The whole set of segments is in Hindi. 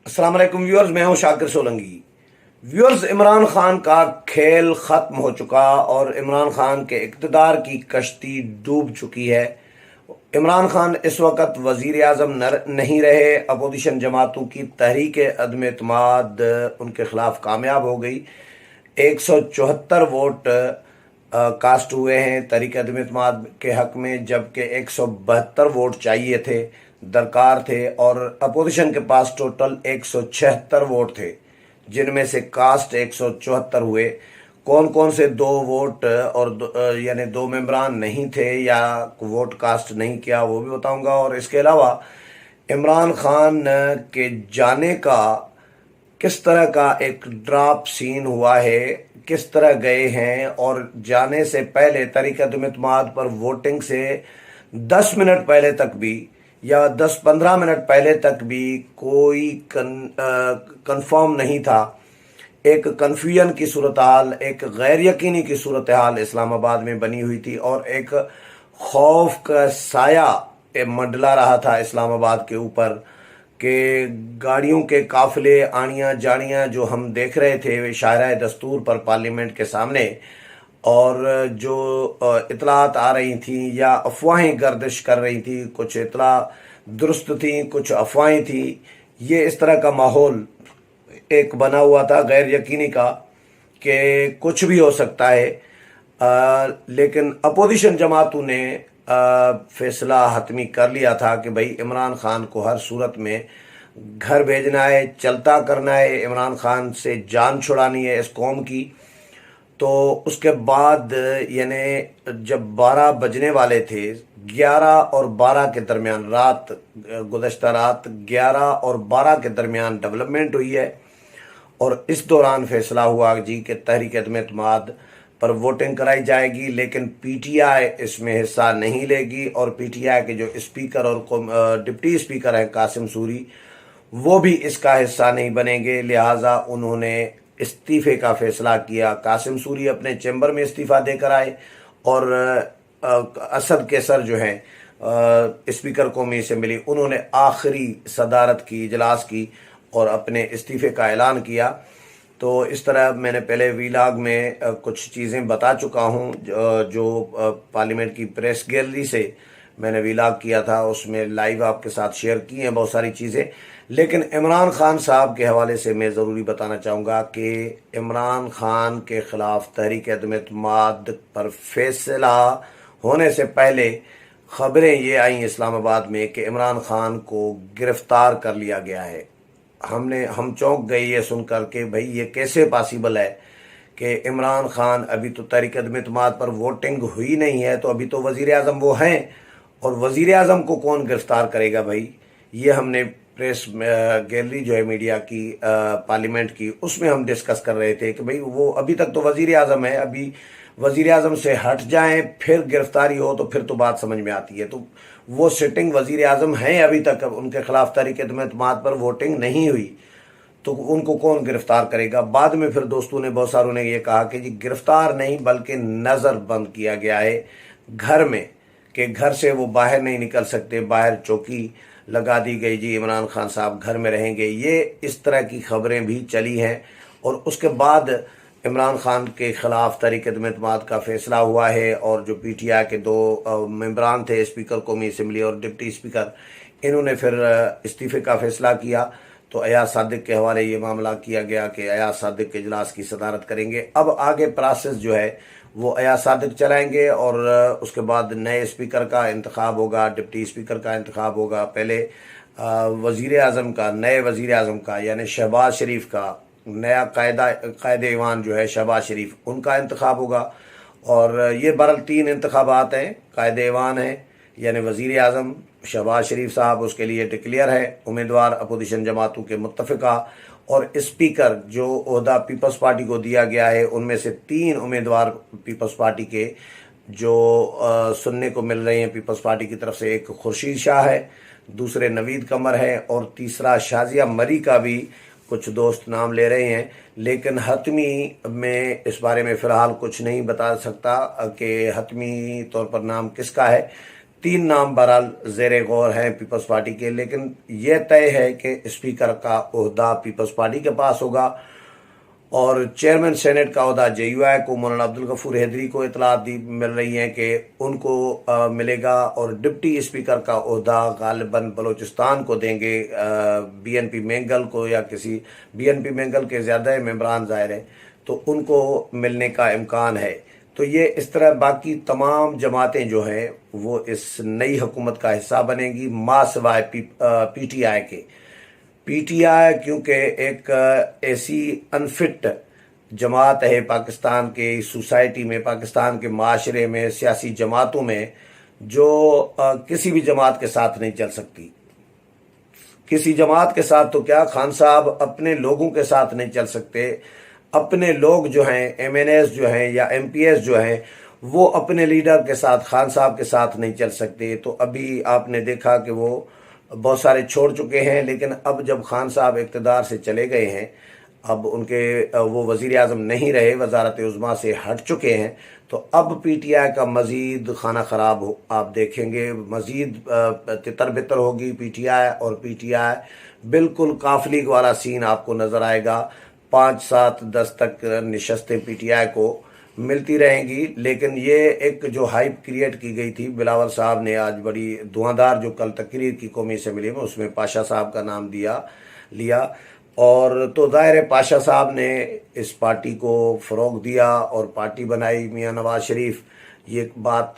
अस्सलाम वालेकुम व्यूअर्स, मैं हूं शाकिर सोलंकी। व्यूअर्स, इमरान खान का खेल खत्म हो चुका और इमरान खान के इक़्तिदार की कश्ती डूब चुकी है। इमरान खान इस वक्त वजीर आज़म नहीं रहे। अपोजिशन जमातों की तहरीक अदम एतमाद उनके खिलाफ कामयाब हो गई। 174 वोट कास्ट हुए हैं तहरीक अदम एतमाद के हक में, जबकि 172 वोट चाहिए थे, दरकार थे। और अपोजिशन के पास टोटल 176 वोट थे, जिनमें से कास्ट 174 हुए। कौन कौन से दो वोट और यानी दो मेंबरान नहीं थे या वोट कास्ट नहीं किया, वो भी बताऊंगा। और इसके अलावा इमरान खान के जाने का किस तरह का एक ड्रॉप सीन हुआ है, किस तरह गए हैं, और जाने से पहले तहरीक अदम एतमाद पर वोटिंग से 10 मिनट पहले तक भी या 10-15 मिनट पहले तक भी कोई कंफर्म नहीं था। एक कन्फ्यूजन की सूरत हाल, एक गैर यकीनी की सूरत हाल इस्लामाबाद में बनी हुई थी और एक खौफ का साया मंडला रहा था इस्लामाबाद के ऊपर कि गाड़ियों के काफिले आनियाँ जानियाँ जो हम देख रहे थे वे शाहराह दस्तूर पर पार्लियामेंट के सामने, और जो इतलात आ रही थी या अफवाहें गर्दिश कर रही थी, कुछ इतला दुरुस्त थी, कुछ अफवाहें थी। ये इस तरह का माहौल एक बना हुआ था गैर यकीनी का कि कुछ भी हो सकता है। लेकिन अपोजिशन जमातों ने फैसला हतमी कर लिया था कि भाई इमरान खान को हर सूरत में घर भेजना है, चलता करना है, इमरान खान से जान छुड़ानी है इस कौम की। तो उसके बाद यानी जब 12 बजने वाले थे, 11 और 12 के दरमियान, गुज़श्ता रात 11 और 12 के दरमियान डेवलपमेंट हुई है और इस दौरान फैसला हुआ जी कि तहरीक अदम एतमाद पर वोटिंग कराई जाएगी, लेकिन पीटीआई इसमें हिस्सा नहीं लेगी। और पीटीआई के जो स्पीकर और डिप्टी स्पीकर हैं कासिम सूरी, वो भी इसका हिस्सा नहीं बनेंगे। लिहाजा उन्होंने इस्तीफे का फैसला किया। कासिम सूरी अपने चैम्बर में इस्तीफ़ा देकर आए और असद केसर जो हैं स्पीकर कौमी असेंबली, उन्होंने आखिरी सदारत की, इजलास की और अपने इस्तीफे का ऐलान किया। तो इस तरह मैंने पहले वीलॉग में कुछ चीज़ें बता चुका हूँ, जो पार्लियामेंट की प्रेस गैलरी से मैंने वीलॉग किया था, उसमें लाइव आपके साथ शेयर की हैं बहुत सारी चीज़ें। लेकिन इमरान खान साहब के हवाले से मैं ज़रूरी बताना चाहूँगा कि इमरान खान के ख़िलाफ़ तहरीक अदम एतमाद पर फैसला होने से पहले ख़बरें ये आई इस्लामाबाद में कि इमरान खान को गिरफ़्तार कर लिया गया है। हम चौंक गए ये सुनकर के भाई ये कैसे पॉसिबल है कि इमरान खान, अभी तो तहरीक अदम एतमाद पर वोटिंग हुई नहीं है, तो अभी तो वज़ीर आज़म वो हैं और वज़ीर आज़म को कौन गिरफ़्तार करेगा भाई। ये हमने प्रेस गैलरी जो है मीडिया की पार्लियामेंट की, उसमें हम डिस्कस कर रहे थे कि भाई वो अभी तक तो वज़ीर आज़म है, अभी वज़ीर आज़म से हट जाएं फिर गिरफ़्तारी हो तो फिर तो बात समझ में आती है। तो वो सिटिंग वज़ीर आज़म हैं, अभी तक उनके खिलाफ तहरीक अदम एतमाद पर वोटिंग नहीं हुई, तो उनको कौन गिरफ़्तार करेगा। बाद में फिर दोस्तों ने, बहुत सारों ने ये कहा कि जी गिरफ़्तार नहीं बल्कि नज़रबंद किया गया है घर में, कि घर से वो बाहर नहीं निकल सकते, बाहर चौकी लगा दी गई, जी इमरान खान साहब घर में रहेंगे। ये इस तरह की खबरें भी चली हैं। और उसके बाद इमरान खान के ख़िलाफ़ तहरीक अदम एतमाद का फ़ैसला हुआ है और जो पीटीआई के दो मेंबरान थे, स्पीकर कौमी असेंबली और डिप्टी स्पीकर, इन्होंने फिर इस्तीफ़े का फ़ैसला किया। तो अयाज सादिक के हवाले ये मामला किया गया कि अयाज सादिक के इजलास की सदारत करेंगे। अब आगे प्रोसेस जो है वो अयाज सादिक चलाएंगे और उसके बाद नए स्पीकर का इंतखाब होगा, डिप्टी स्पीकर का इंतखाब होगा। पहले वज़ीर आज़म का, नए वज़ीर आज़म का यानी शहबाज शरीफ का, नया कायद ईवान जो है शहबाज शरीफ, उनका इंतखाब होगा। और ये बहरहाल 3 इंतखाबात हैं। कायद ईवान है यानी वज़ीर आज़म शहबाज शरीफ साहब, उसके लिए डिक्लेयर है उम्मीदवार अपोजिशन जमातों के मुत्तफ़िका, और स्पीकर जो ओहदा पीपल्स पार्टी को दिया गया है, उनमें से 3 उम्मीदवार पीपल्स पार्टी के जो सुनने को मिल रहे हैं पीपल्स पार्टी की तरफ से, एक खुर्शीद शाह है, दूसरे नवीद कमर है और तीसरा शाजिया मरी का भी कुछ दोस्त नाम ले रहे हैं। लेकिन हतमी में इस बारे में फ़िलहाल कुछ नहीं बता सकता कि हतमी तौर पर नाम किसका है। 3 नाम बहरहाल ज़ेर गौर हैं पीपल्स पार्टी के, लेकिन यह तय है कि स्पीकर का ओहदा पीपल्स पार्टी के पास होगा और चेयरमैन सेनेट का ओहदा JUI को, मौलाना अब्दुल गफूर हैदरी को इतलात मिल रही हैं कि उनको मिलेगा, और डिप्टी स्पीकर का ओहदा गालिबन बलूचिस्तान को देंगे, BNP मेंगल को, या किसी BNP मेंगल के ज़्यादा मेंबरान ज़ाहिर हैं तो उनको मिलने का इम्कान है। तो ये इस तरह बाकी तमाम जमातें जो हैं वो इस नई हुकूमत का हिस्सा बनेंगी, मां सिवाय PTI के। PTI क्योंकि एक ऐसी अनफिट जमात है पाकिस्तान के सोसाइटी में, पाकिस्तान के माशरे में, सियासी जमातों में, जो किसी भी जमात के साथ नहीं चल सकती। किसी जमात के साथ तो क्या, खान साहब अपने लोगों के साथ नहीं चल सकते। अपने लोग जो हैं, MNAs जो हैं या MPs जो हैं, वो अपने लीडर के साथ, खान साहब के साथ नहीं चल सकते। तो अभी आपने देखा कि वो बहुत सारे छोड़ चुके हैं, लेकिन अब जब खान साहब इक़्तिदार से चले गए हैं, अब उनके वो वज़ीर आज़म नहीं रहे, वज़ारत उज़्मा से हट चुके हैं, तो अब PTI का मज़ीद खाना ख़राब हो आप देखेंगे, मज़ीद तितर बितर होगी PTI, और PTI बिल्कुल काफिली वाला सीन आपको नज़र आएगा। 5, 7, 10 तक नशस्तें PTI को मिलती रहेंगी। लेकिन ये एक जो हाइप क्रिएट की गई थी, बिलावल साहब ने आज बड़ी धुआंधार जो कल तकरीर की कौमी असम्बली में, उसमें पाशा साहब का नाम लिया, और तो ज़ाहिर है पाशा साहब ने इस पार्टी को फ़रोग़ दिया और पार्टी बनाई। मियाँ नवाज शरीफ ये बात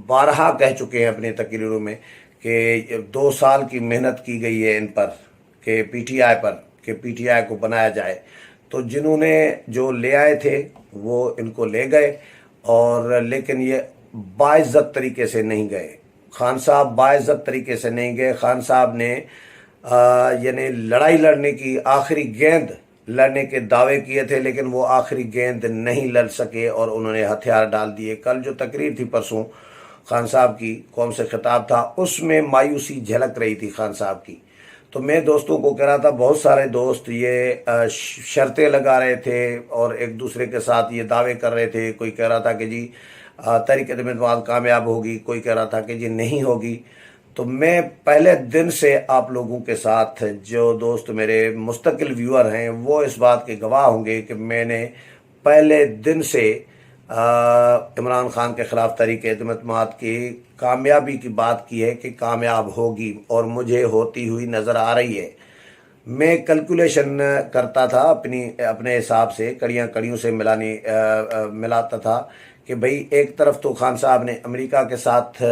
बारहा कह चुके हैं अपने तकरीरों में कि 2 साल की मेहनत की गई है इन पर, कि PTI पर, कि PTI को बनाया जाए। तो जिन्होंने जो ले आए थे वो इनको ले गए, और लेकिन ये बाइज़्ज़त तरीके से नहीं गए। खान साहब बाइज़्ज़त तरीके से नहीं गए। खान साहब ने यानी लड़ाई लड़ने की, आखिरी गेंद लड़ने के दावे किए थे, लेकिन वो आखिरी गेंद नहीं लड़ सके और उन्होंने हथियार डाल दिए। कल जो तकरीर थी परसों खान साहब की, कौम से खिताब था, उसमें मायूसी झलक रही थी खान साहब की। तो मैं दोस्तों को कह रहा था, बहुत सारे दोस्त ये शर्तें लगा रहे थे और एक दूसरे के साथ ये दावे कर रहे थे। कोई कह रहा था कि जी तहरीक-ए-इंसाफ कामयाब होगी, कोई कह रहा था कि जी नहीं होगी। तो मैं पहले दिन से आप लोगों के साथ, जो दोस्त मेरे मुस्तकिल व्यूअर हैं वो इस बात के गवाह होंगे कि मैंने पहले दिन से इमरान खान के ख़िलाफ़ तहरीक-ए-इंसाफ की कामयाबी की बात की है कि कामयाब होगी, और मुझे होती हुई नज़र आ रही है। मैं कैलकुलेशन करता था अपने हिसाब से, कड़ियों से मिलाता था कि भाई एक तरफ तो खान साहब ने अमेरिका के साथ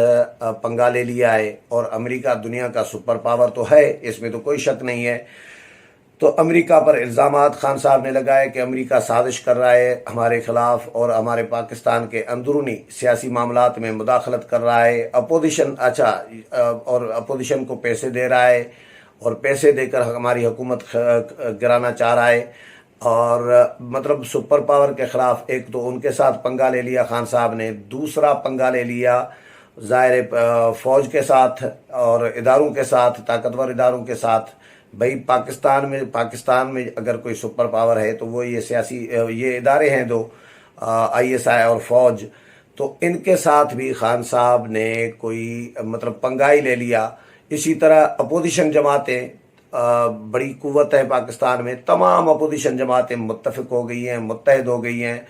पंगा ले लिया है, और अमेरिका दुनिया का सुपर पावर तो है, इसमें तो कोई शक नहीं है। तो अमेरिका पर इल्ज़ामात खान साहब ने लगाए कि अमेरिका साजिश कर रहा है हमारे ख़िलाफ़, और हमारे पाकिस्तान के अंदरूनी सियासी मामलात में मुदाखलत कर रहा है। अपोजिशन और अपोजिशन को पैसे दे रहा है, और पैसे देकर हमारी हुकूमत गिराना चाह रहा है। और मतलब सुपर पावर के ख़िलाफ़ एक तो उनके साथ पंगा ले लिया खान साहब ने, दूसरा पंगा ले लिया ज़ाहिर फ़ौज के साथ और इदारों के साथ, ताकतवर इदारों के साथ। भाई पाकिस्तान में अगर कोई सुपर पावर है तो वो ये इदारे हैं दो, ISI और फ़ौज। तो इनके साथ भी खान साहब ने कोई मतलब पंगाई ले लिया। इसी तरह अपोजिशन जमातें, बड़ी कुव्वत है पाकिस्तान में, तमाम अपोजिशन जमातें मुत्तफ़िक हो गई हैं, मुत्तहिद हो गई हैं।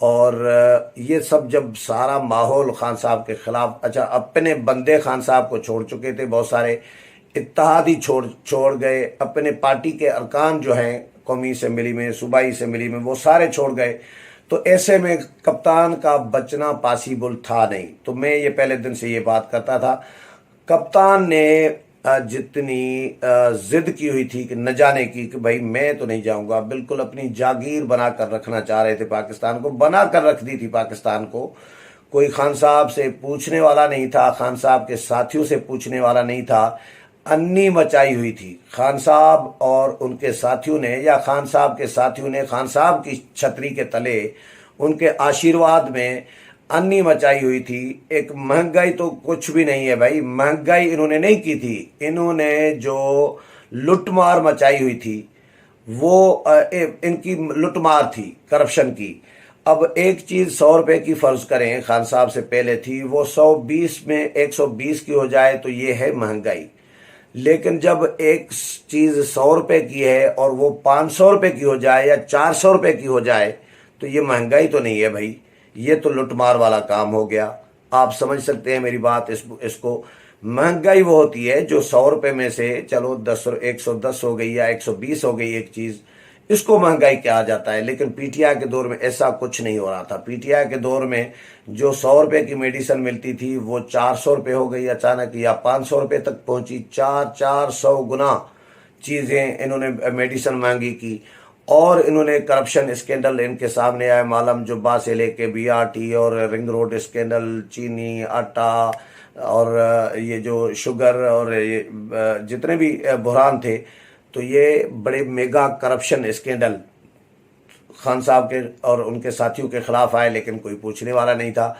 और ये सब जब सारा माहौल खान साहब के ख़िलाफ़, अपने बंदे खान साहब को छोड़ चुके थे, बहुत सारे इत्तेहादी छोड़ गए, अपने पार्टी के अरकान जो हैं कौमी असम्बली में, सूबाई असम्बली में, वो सारे छोड़ गए। तो ऐसे में कप्तान का बचना पॉसिबल था नहीं। तो मैं ये पहले दिन से ये बात करता था। कप्तान ने जितनी ज़िद की हुई थी कि न जाने की, कि भाई मैं तो नहीं जाऊंगा, बिल्कुल अपनी जागीर बना कर रखना चाह रहे थे, पाकिस्तान को बना कर रख दी थी। पाकिस्तान को कोई खान साहब से पूछने वाला नहीं था, खान साहब के साथियों से पूछने वाला नहीं था। अन्नी मचाई हुई थी खान साहब और उनके साथियों ने, या खान साहब के साथियों ने खान साहब की छतरी के तले उनके आशीर्वाद में अन्नी मचाई हुई थी। एक महंगाई तो कुछ भी नहीं है भाई, महंगाई इन्होंने नहीं की थी। इन्होंने जो लुटमार मचाई हुई थी वो इनकी लुटमार थी, करप्शन की। अब एक चीज़ 100 रुपए की फ़र्ज़ करें खान साहब से पहले थी, वो 120 में 120 की हो जाए तो ये है महंगाई। लेकिन जब एक चीज़ 100 रुपए की है और वो 500 रुपए की हो जाए या 400 रुपए की हो जाए तो ये महंगाई तो नहीं है भाई, ये तो लुटमार वाला काम हो गया। आप समझ सकते हैं मेरी बात। इसको महंगाई वो होती है जो 100 रुपए में से चलो 110 हो गई या 120 हो गई एक चीज़, इसको महंगाई कहा जाता है। लेकिन पीटीआई के दौर में ऐसा कुछ नहीं हो रहा था। पीटीआई के दौर में जो 100 रुपए की मेडिसिन मिलती थी वो 400 रुपए हो गई अचानक, या 500 रुपए तक पहुंची। 400 गुना चीज़ें इन्होंने मेडिसिन महंगी की। और इन्होंने करप्शन स्कैंडल इनके सामने आए मालूम, जो बा से लेके बीआरटी और रिंग रोड स्कैंडल, चीनी, आटा और ये जो शुगर और ये जितने भी बुहरान थे, तो ये बड़े मेगा करप्शन स्कैंडल खान साहब के और उनके साथियों के खिलाफ आए, लेकिन कोई पूछने वाला नहीं था।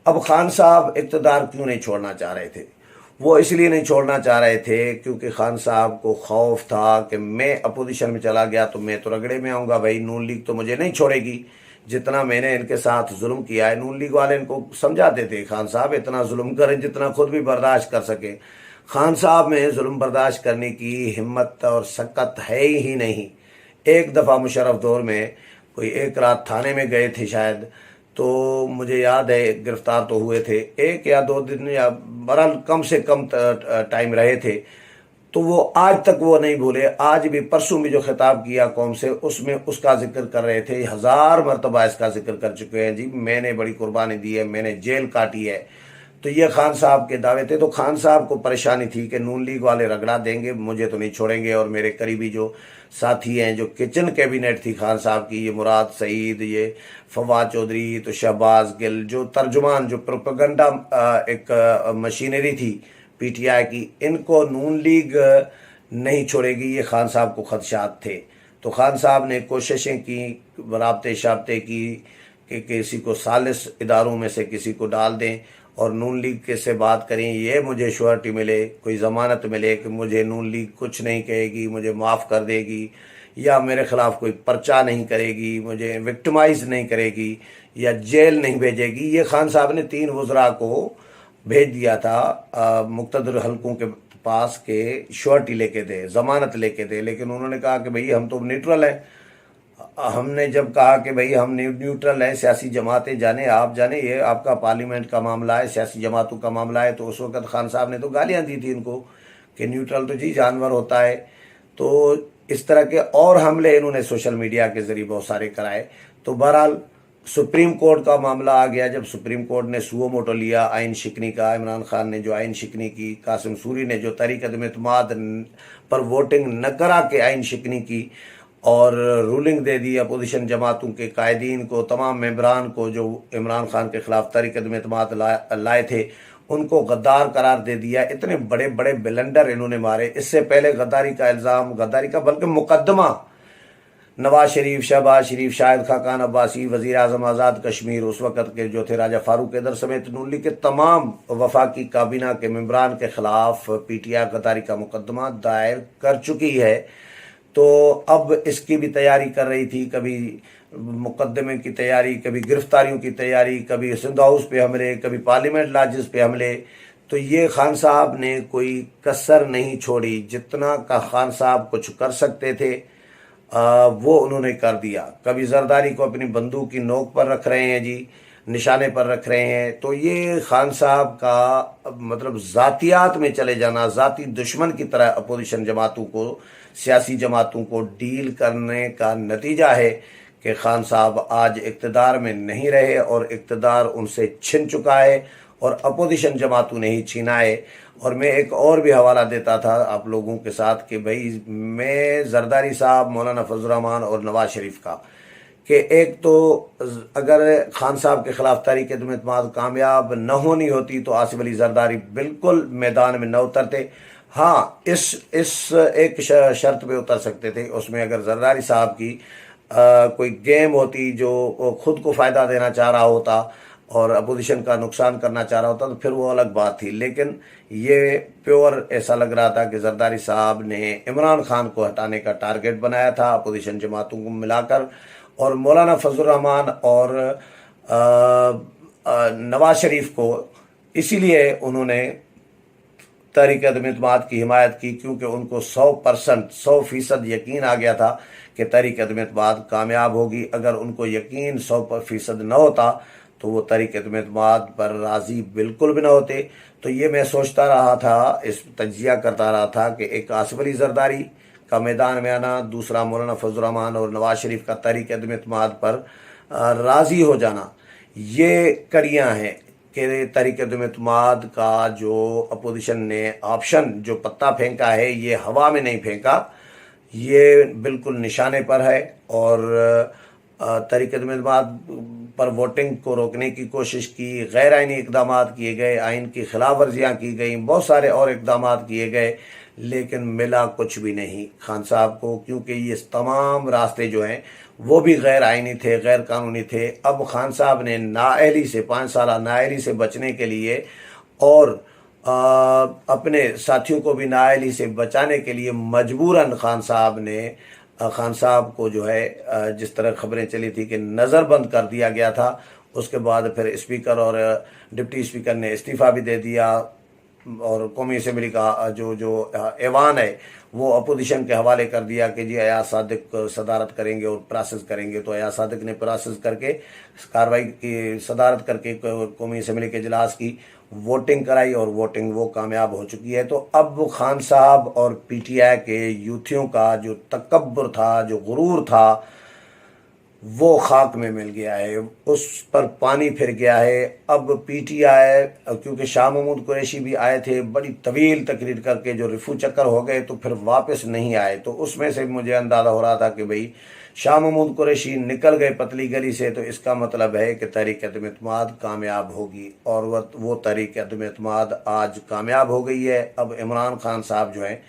अब खान साहब इक़्तिदार क्यों नहीं छोड़ना चाह रहे थे? वो इसलिए नहीं छोड़ना चाह रहे थे क्योंकि खान साहब को खौफ था कि मैं अपोजिशन में चला गया तो मैं तो रगड़े में आऊँगा भाई, नून लीग तो मुझे नहीं छोड़ेगी। जितना मैंने इनके साथ जुल्म किया है, नून लीग वाले इनको समझाते थे खान साहब इतना जुल्म करें जितना खुद भी बर्दाश्त कर सके। खान साहब में जुल्म बर्दाश्त करने की हिम्मत और सकत है ही नहीं। एक दफ़ा मुशर्रफ दौर में कोई एक रात थाने में गए थे शायद, तो मुझे याद है गिरफ्तार तो हुए थे, 1 या 2 दिन या बहरहाल कम से कम टाइम रहे थे। तो वो आज तक वो नहीं भूले। आज भी परसों भी जो खिताब किया कौम से, उसमें उसका जिक्र कर रहे थे। 1000 मरतबा इसका जिक्र कर चुके हैं जी, मैंने बड़ी कुर्बानी दी है, मैंने जेल काटी है। तो ये खान साहब के दावे थे। तो खान साहब को परेशानी थी कि नून लीग वाले रगड़ा देंगे, मुझे तो नहीं छोड़ेंगे। और मेरे करीबी जो साथी हैं, जो किचन कैबिनेट थी खान साहब की, ये मुराद सईद, ये फवाद चौधरी, तो शहबाज गिल, जो तर्जुमान, जो प्रोपेगेंडा एक मशीनरी थी पीटीआई की, इनको नून लीग नहीं छोड़ेगी, ये खान साहब को खदशात थे। तो खान साहब ने कोशिशें की, राब्ते शाब्ते की कि किसी को सालिस इदारों में से किसी को डाल दें और नून लीग के से बात करें, ये मुझे श्योरिटी मिले, कोई ज़मानत मिले कि मुझे नून लीग कुछ नहीं कहेगी, मुझे माफ़ कर देगी, या मेरे ख़िलाफ़ कोई पर्चा नहीं करेगी, मुझे विक्टिमाइज़ नहीं करेगी, या जेल नहीं भेजेगी। ये खान साहब ने 3 वज़रा को भेज दिया था मुक़्तदर हलकों के पास के श्योरिटी लेके दे, ज़मानत लेके दे। लेकिन उन्होंने कहा कि भाई हम तो न्यूट्रल हैं। हमने जब कहा कि भाई हम न्यूट्रल हैं, सियासी जमातें जाने आप जाने, ये आपका पार्लियामेंट का मामला है, सियासी जमातों का मामला है, तो उस वक्त खान साहब ने तो गालियां दी थी इनको कि न्यूट्रल तो जी जानवर होता है। तो इस तरह के और हमले इन्होंने सोशल मीडिया के ज़रिए बहुत सारे कराए। तो बहरहाल सुप्रीम कोर्ट का मामला आ गया। जब सुप्रीम कोर्ट ने सुओ मोटो लिया आइन शिकनी का, इमरान खान ने जो आइन शिकनी की, कासिम सूरी ने जो तहरीक अदम-ए-एतमाद पर वोटिंग न करा के आइन शिकनी की और रूलिंग दे दी अपोजिशन जमातों के कायदीन को, तमाम मेंबरान को जो इमरान खान के ख़िलाफ़ तहरीक अदम-ए-एतमाद लाए थे, उनको गद्दार करार दे दिया। इतने बड़े बड़े बिलंडर इन्होंने मारे। इससे पहले गद्दारी का इल्ज़ाम, गद्दारी का बल्कि मुकदमा नवाज शरीफ, शहबाज शरीफ, शाहिद खाकान अब्बासी, वज़ीर आज़म आज़ाद कश्मीर उस वक़्त के जो थे, राजा फारूक हैदर समेत नून लीग के तमाम वफाकी काबीना के मेंबरान के ख़िलाफ़ पीटीआई गद्दारी का मुकदमा दायर कर चुकी है। तो अब इसकी भी तैयारी कर रही थी, कभी मुकदमे की तैयारी, कभी गिरफ्तारियों की तैयारी, कभी सिंध हाउस पे हमले, कभी पार्लियामेंट लॉजेस पे हमले। तो ये खान साहब ने कोई कसर नहीं छोड़ी। जितना का खान साहब कुछ कर सकते थे वो उन्होंने कर दिया। कभी जरदारी को अपनी बंदूक की नोक पर रख रहे हैं जी, निशाने पर रख रहे हैं। तो ये खान साहब का मतलब ज़ातियात में चले जाना, ज़ाती दुश्मन की तरह अपोजिशन जमातों को, सियासी जमातों को डील करने का नतीजा है कि खान साहब आज इक़्तिदार में नहीं रहे और इक़्तिदार उनसे छिन चुका है और अपोजिशन जमातों ने ही छीना है। और मैं एक और भी हवाला देता था आप लोगों के साथ कि भाई मैं जरदारी साहब, मौलाना फजल रहमान और नवाज शरीफ का, कि एक तो अगर खान साहब के ख़िलाफ़ तहरीक अदम-ए-एतमाद कामयाब न होनी होती तो आसिफ अली जरदारी बिल्कुल मैदान में न उतरते। हाँ, इस एक शर्त पे उतर सकते थे, उसमें अगर जरदारी साहब की कोई गेम होती जो खुद को फ़ायदा देना चाह रहा होता और अपोजिशन का नुकसान करना चाह रहा होता तो फिर वो अलग बात थी। लेकिन ये प्योर ऐसा लग रहा था कि जरदारी साहब ने इमरान खान को हटाने का टारगेट बनाया था अपोजिशन जमातों को मिलाकर, और मौलाना फजल रहमान और नवाज शरीफ को इसीलिए उन्होंने तहरीक अदम-ए-इत्तेमाद की हिमायत की, क्योंकि उनको 100% 100% यकीन आ गया था कि तहरीक अदम-ए-इत्तेमाद कामयाब होगी। अगर उनको यकीन 100% न होता तो वो तहरीक अदम-ए-इत्तेमाद पर राज़ी बिल्कुल भी न होते। तो ये मैं सोचता रहा था, इस तज्जिया करता रहा था कि एक आसिफ अली जरदारी का मैदान में आना, दूसरा मौलाना फजल रहमान और नवाज शरीफ का तहरीक अदम-ए-इत्तेमाद पर राज़ी हो जाना, ये कड़ियाँ हैं कि तहरीक अदम-ए-इत्तेमाद का जो अपोजिशन ने ऑप्शन जो पत्ता फेंका है, ये हवा में नहीं फेंका, ये बिल्कुल निशाने पर है। और तहरीक अदम-ए-इत्तेमाद पर वोटिंग को रोकने की कोशिश की, गैर आइनी इकदाम किए गए, आइन की खिलाफ वर्जियाँ की गई, बहुत सारे और इकदाम किए गए, लेकिन मिला कुछ भी नहीं खान साहब को, क्योंकि ये तमाम रास्ते जो हैं वो भी गैर आइनी थे, गैर कानूनी थे। अब खान साहब ने नाअहली से 5 साल नाअहली से बचने के लिए और अपने साथियों को भी नाअहली से बचाने के लिए मजबूरन खान साहब को जो है जिस तरह खबरें चली थी कि नज़रबंद कर दिया गया था। उसके बाद फिर स्पीकर और डिप्टी स्पीकर ने इस्तीफ़ा भी दे दिया और कौमी असम्बली का जो ऐवान है वो अपोजिशन के हवाले कर दिया कि जी अयाज सादिक सदारत करेंगे और प्रोसेस करेंगे। तो अयाज सादिक ने प्रोसेस करके कार्रवाई की, सदारत करके कौमी असम्बली के इजलास की वोटिंग कराई और वोटिंग वो कामयाब हो चुकी है। तो अब खान साहब और पीटीआई के यूथियों का जो तकब्बुर था, जो गुरूर था, वो खाक में मिल गया है, उस पर पानी फिर गया है। अब पीटीआई, क्योंकि शाह महमूद कुरैशी भी आए थे, बड़ी तवील तकरीर करके जो रिफू चक्कर हो गए तो फिर वापस नहीं आए। तो उसमें से मुझे अंदाज़ा हो रहा था कि भाई शाह महमूद कुरैशी निकल गए पतली गली से, तो इसका मतलब है कि तहरीक अदम-ए-इत्तेमाद कामयाब होगी। और वो तहरीक अदम-ए-इत्तेमाद आज कामयाब हो गई है। अब इमरान खान साहब जो हैं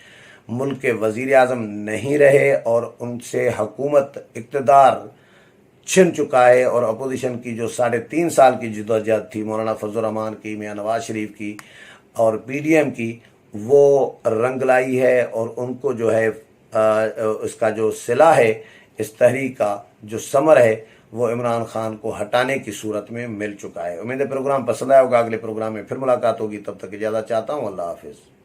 मुल्क के वज़ीर आज़म नहीं रहे और उनसे हुकूमत इक़्तिदार छिन चुका है। और अपोजिशन की जो 3.5 साल की जद्दोजहद थी, मौलाना फजल रहमान की, मियां नवाज शरीफ की और पीडीएम की, वो रंग लाई है। और उनको जो है उसका जो सिला है, इस तहरीक का जो समर है, वो इमरान खान को हटाने की सूरत में मिल चुका है। उम्मीद है प्रोग्राम पसंद आया होगा। अगले प्रोग्राम में फिर मुलाकात होगी, तब तक इजाज़त चाहता हूँ। अल्लाह हाफिज़।